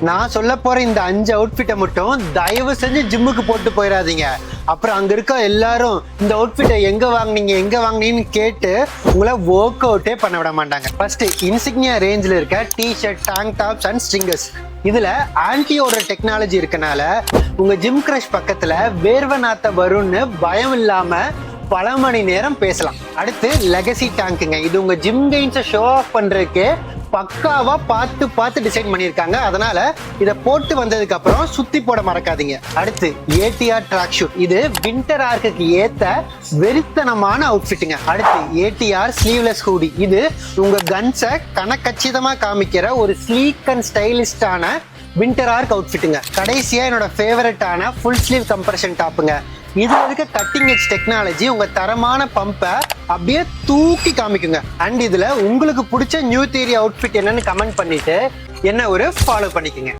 நான் சொல்ல போற இந்த 5 அவுட்ஃபிட்டை மட்டும் தயவு செஞ்சு ஜிம்முக்கு போட்டு போயிடாதீங்க. அப்புறம் அங்க இருக்க எல்லாரும் இந்த அவுட்ஃபிட்டை எங்க வாங்குனீங்கன்னு கேட்டு உங்களை ஒர்க் அவுட்டே பண்ண விட மாட்டாங்க. ஃபர்ஸ்ட் இன்சிக்னியா ரேஞ்சில் இருக்க t-shirt, tank tops and stringers. இதுல ஆன்டியோட டெக்னாலஜி இருக்கனால உங்க ஜிம் கிரஷ் பக்கத்துல வேர்வை நாத்த வரும்னு பயம் இல்லாம பல மணி நேரம் பேசலாம். அடுத்து லெகசி டேங்க்குங்க. இது உங்க ஜிம் கெயின்ஸை ஷோ ஆஃப் பண்றதுக்கு பக்காவா பார்த்து டிசைன் பண்ணியிருக்காங்க. அதனால இதை போட்டு வந்ததுக்கு அப்புறம் சுத்தி போட மறக்காதீங்க. அடுத்து ஏடிஆர் ட்ராக் ஷூட். இது வின்டர் ஆர்க்கு ஏத்த வெறித்தனமான அவுட்ஃபிட்டுங்க. அடுத்து ஏடிஆர் ஸ்லீவ்லெஸ் ஹூடி. இது உங்க கன்ஸை கணக்கச்சிதமா காமிக்கிற ஒரு ஸ்லீக் அண்ட் ஸ்டைலிஸ்டான வின்டர் ஆர்க் அவுட்ஃபிட்டுங்க. கடைசியா என்னோட ஃபேவரட்டான ஃபுல் ஸ்லீவ் கம்ப்ரஷன் டாப்புங்க. இதுல இருக்க கட்டிங் எட்ஜ் டெக்னாலஜி உங்க தரமான பம்பை அப்படியே தூக்கி காமிக்குங்க. அண்ட் இதுல உங்களுக்கு பிடிச்ச நியூ தியரி அவுட்ஃபிட் என்னன்னு கமெண்ட் பண்ணிட்டு என்ன ஒரு ஃபாலோ பண்ணிக்கோங்க.